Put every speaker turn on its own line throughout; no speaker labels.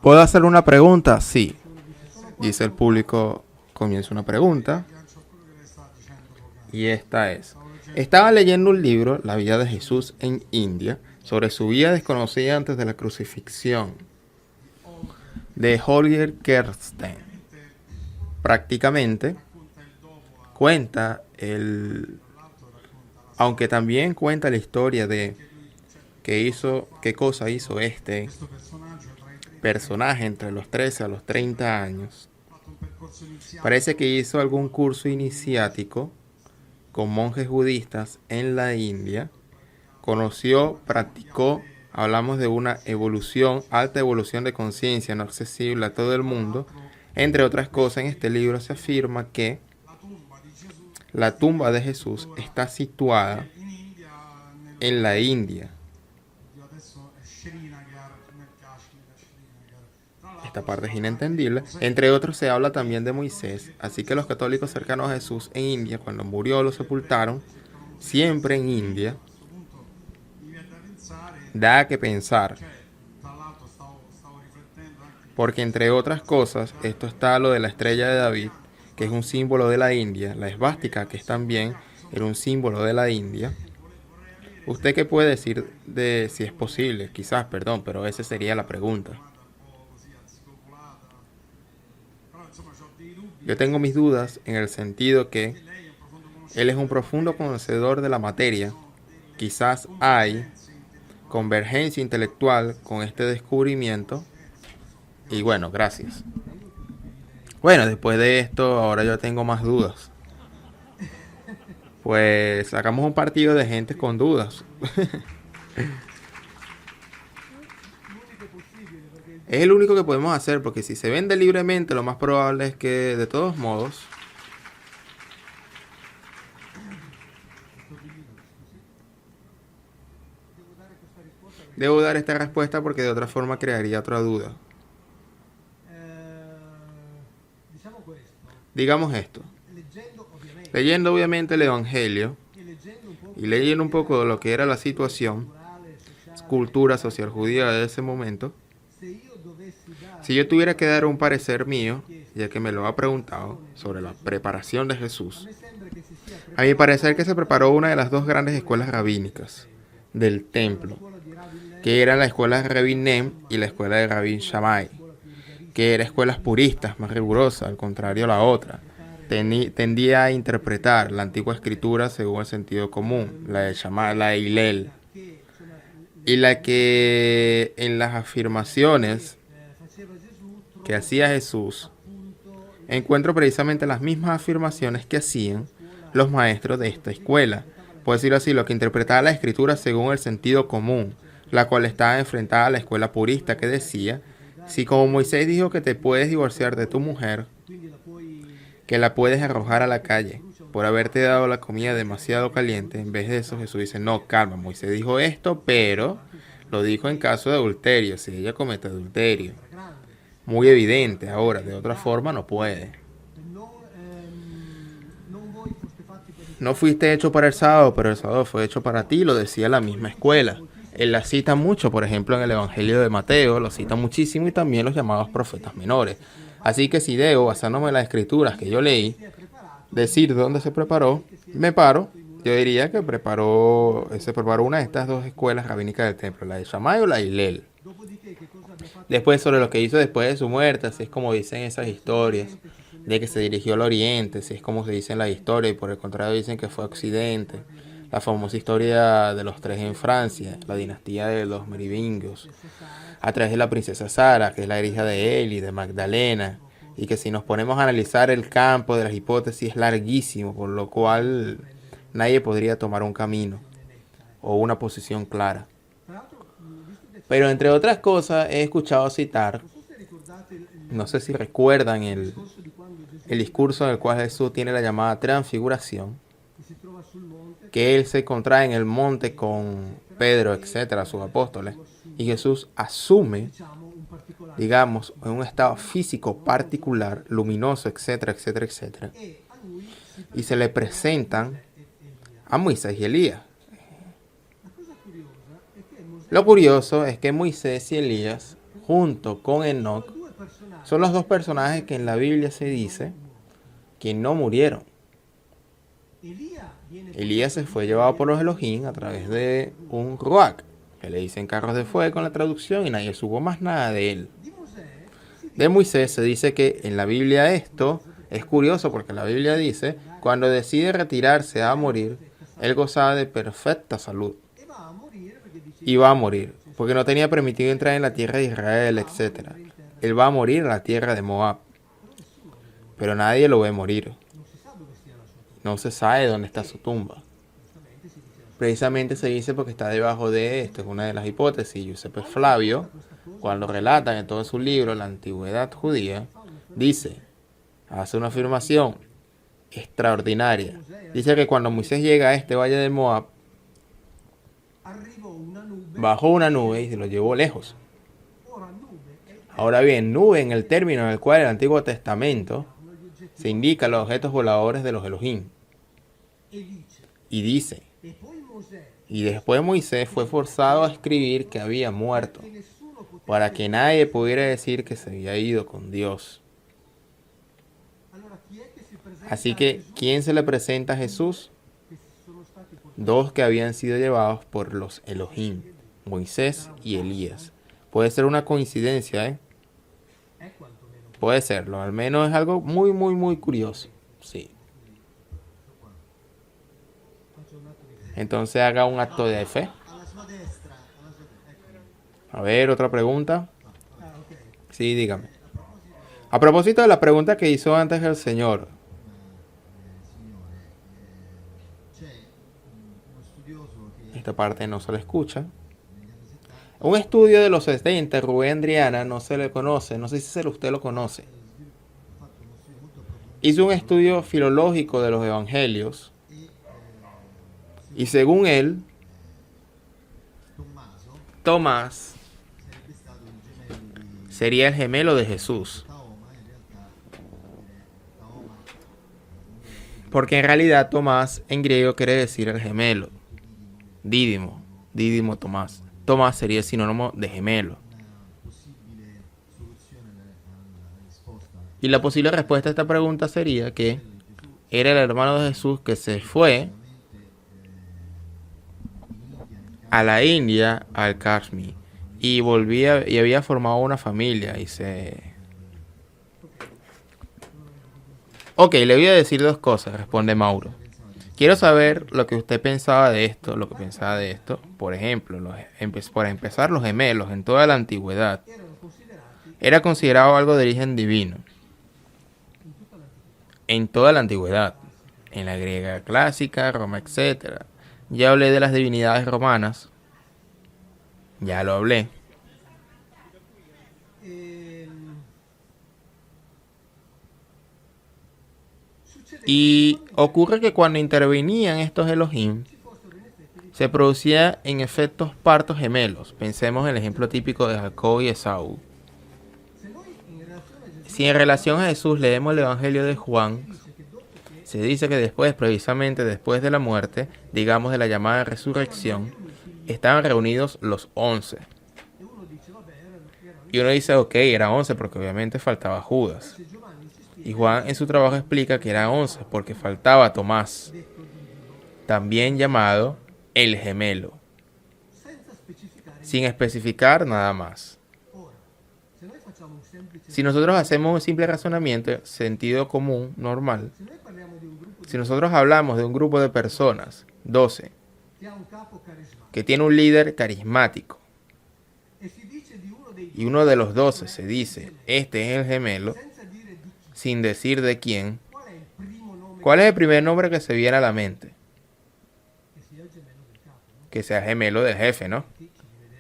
¿Puedo hacer una pregunta? Sí. Dice el público, comienza una pregunta. Y esta es: estaba leyendo un libro, La vida de Jesús en India, sobre su vida desconocida antes de la crucifixión, de Holger Kersten. Prácticamente cuenta aunque también cuenta la historia de qué cosa hizo este personaje entre los 13 a los 30 años. Parece que hizo algún curso iniciático con monjes budistas en la India. Conoció, practicó, hablamos de una evolución, alta evolución de conciencia no accesible a todo el mundo. Entre otras cosas, en este libro se afirma que la tumba de Jesús está situada en la India. Esta parte es inentendible. Entre otros se habla también de Moisés, así que los católicos cercanos a Jesús en India, cuando murió lo sepultaron, siempre en India. Da que pensar, porque entre otras cosas, esto está lo de la estrella de David, que es un símbolo de la India, la esvástica, que es también era un símbolo de la India. ¿Usted qué puede decir de si es posible? Quizás, perdón, pero esa sería la pregunta. Yo tengo mis dudas en el sentido que él es un profundo conocedor de la materia. Quizás hay convergencia intelectual con este descubrimiento. Y bueno, gracias. Bueno, después de esto, ahora yo tengo más dudas. Pues sacamos un partido de gente con dudas. Es el único que podemos hacer, porque si se vende libremente, lo más probable es que, de todos modos, debo dar esta respuesta porque de otra forma crearía otra duda. Digamos esto. Leyendo obviamente el Evangelio y leyendo un poco de lo que era la situación, cultura social judía de ese momento, si yo tuviera que dar un parecer mío, ya que me lo ha preguntado, sobre la preparación de Jesús, a mi parecer que se preparó una de las dos grandes escuelas rabínicas del templo, que eran la escuela de Rabbi Nem y la escuela de Rabbi Shammai, que eran escuelas puristas, más rigurosas, al contrario a la otra. Tendía a interpretar la antigua escritura según el sentido común, la de Shammai, la de Hillel, y la que en las afirmaciones que hacía Jesús encuentro precisamente las mismas afirmaciones que hacían los maestros de esta escuela. Por decirlo así, lo que interpretaba la escritura según el sentido común, la cual estaba enfrentada a la escuela purista que decía: si como Moisés dijo que te puedes divorciar de tu mujer, que la puedes arrojar a la calle por haberte dado la comida demasiado caliente, en vez de eso Jesús dice: no, calma, Moisés dijo esto, pero lo dijo en caso de adulterio, si ella comete adulterio. Muy evidente, ahora, de otra forma no puede. No fuiste hecho para el sábado, pero el sábado fue hecho para ti, lo decía la misma escuela. Él la cita mucho, por ejemplo, en el Evangelio de Mateo, lo cita muchísimo, y también los llamados profetas menores. Así que si debo, basándome en las escrituras que yo leí, decir dónde se preparó, yo diría que se preparó una de estas dos escuelas rabínicas del templo, la de Shammai o la de Hillel. Después, sobre lo que hizo después de su muerte, así es como dicen esas historias, de que se dirigió al oriente, así es como se dice en la historia, y por el contrario dicen que fue a occidente. La famosa historia de los tres en Francia, la dinastía de los merovingios, a través de la princesa Sara, que es la hija de Eli, de Magdalena, y que si nos ponemos a analizar el campo de las hipótesis es larguísimo, por lo cual nadie podría tomar un camino o una posición clara. Pero entre otras cosas he escuchado citar, no sé si recuerdan el discurso en el cual Jesús tiene la llamada transfiguración, que él se encontraba en el monte con Pedro, etcétera, sus apóstoles, y Jesús asume, digamos, en un estado físico particular, luminoso, etcétera, etcétera, etcétera, y se le presentan a Moisés y Elías. Lo curioso es que Moisés y Elías, junto con Enoc, son los dos personajes que en la Biblia se dice que no murieron. Elías se fue llevado por los Elohim a través de un ruach, que le dicen carros de fuego en la traducción, y nadie supo más nada de él. De Moisés se dice que en la Biblia esto es curioso porque la Biblia dice, cuando decide retirarse a morir, él gozaba de perfecta salud. Iba a morir, porque no tenía permitido entrar en la tierra de Israel, etc. Él va a morir en la tierra de Moab. Pero nadie lo ve morir. No se sabe dónde está su tumba. Precisamente se dice porque está debajo de esto, es una de las hipótesis. Giuseppe Flavio, cuando relata en todo su libro La Antigüedad Judía, dice, hace una afirmación extraordinaria. Dice que cuando Moisés llega a este valle de Moab, bajó una nube y se lo llevó lejos. Ahora bien, nube en el término en el cual el Antiguo Testamento se indica los objetos voladores de los Elohim. Y dice, y después Moisés fue forzado a escribir que había muerto, para que nadie pudiera decir que se había ido con Dios. Así que, ¿quién se le presenta a Jesús? Dos que habían sido llevados por los Elohim, Moisés y Elías. Puede ser una coincidencia, ¿eh? Puede serlo, al menos es algo muy, muy, muy curioso. Sí. Entonces haga un acto de fe. A ver, otra pregunta. Sí, dígame. A propósito de la pregunta que hizo antes el señor. Esta parte no se le escucha. Un estudio de los 70, Rubén Driana, no se le conoce, no sé si usted lo conoce. Hizo un estudio filológico de los evangelios y según él, Tomás sería el gemelo de Jesús. Porque en realidad Tomás en griego quiere decir el gemelo. Dídimo, Dídimo Tomás. Tomás sería sinónimo de gemelo. Y la posible respuesta a esta pregunta sería que era el hermano de Jesús que se fue a la India, al Kashmir, y volvía y había formado una familia y se... Ok, le voy a decir dos cosas, responde Mauro. Quiero saber lo que usted pensaba de esto, lo que pensaba de esto. Por ejemplo, para empezar, los gemelos en toda la antigüedad era considerado algo de origen divino. En toda la antigüedad, en la griega clásica, Roma, etc. Ya hablé de las divinidades romanas. Ya lo hablé. Y ocurre que cuando intervenían estos Elohim, se producía en efectos partos gemelos. Pensemos en el ejemplo típico de Jacob y Esaú. Si en relación a Jesús leemos el Evangelio de Juan, se dice que después, precisamente después de la muerte, digamos de la llamada resurrección, estaban reunidos los 11. Y uno dice, ok, eran 11 porque obviamente faltaba Judas. Y Juan en su trabajo explica que eran 11 porque faltaba Tomás, también llamado el gemelo, sin especificar nada más. Si nosotros hacemos un simple razonamiento, sentido común, normal, si nosotros hablamos de un grupo de personas, 12, que tiene un líder carismático, y uno de los 12 se dice, este es el gemelo, sin decir de quién, ¿cuál es el primer nombre que se viene a la mente? Que sea gemelo del jefe, ¿no?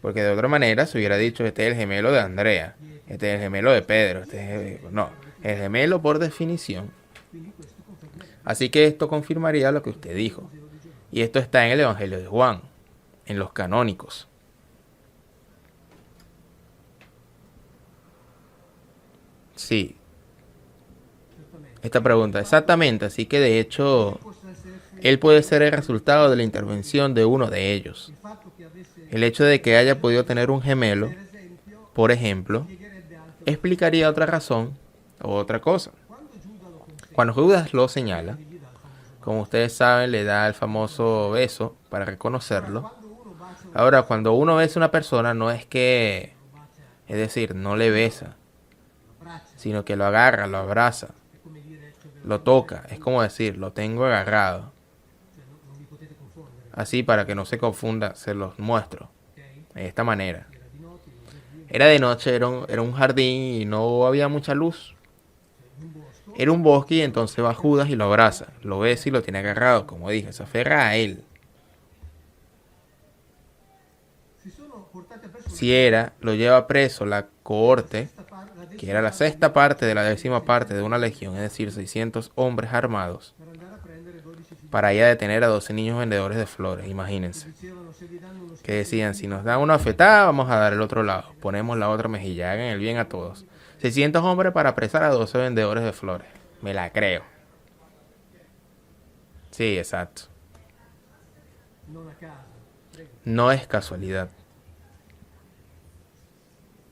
Porque de otra manera se hubiera dicho, este es el gemelo de Andrea, este es el gemelo de Pedro, no, el gemelo por definición. Así que esto confirmaría lo que usted dijo. Y esto está en el Evangelio de Juan, en los canónicos. Sí. Esta pregunta, exactamente, así que de hecho Él puede ser el resultado de la intervención de uno de ellos. El hecho de que haya podido tener un gemelo, por ejemplo, explicaría otra razón o otra cosa. Cuando Judas lo señala, como ustedes saben, le da el famoso beso para reconocerlo. Ahora, cuando uno besa a una persona, no es que, es decir, no le besa, sino que lo agarra, lo abraza, lo toca. Es como decir, lo tengo agarrado. Así, para que no se confunda, se los muestro de esta manera. Era de noche, era un jardín y no había mucha luz. Era un bosque y entonces va Judas y lo abraza, lo besa y lo tiene agarrado, como dije, se aferra a él. Si era, lo lleva preso la cohorte, que era la sexta parte de la décima parte de una legión, es decir, 600 hombres armados, para ir a detener a 12 niños vendedores de flores, imagínense. Que decían, si nos dan una afetada, vamos a dar el otro lado, ponemos la otra mejilla, hagan el bien a todos. 600 hombres para apresar a 12 vendedores de flores. Me la creo. Sí, exacto. No es casualidad.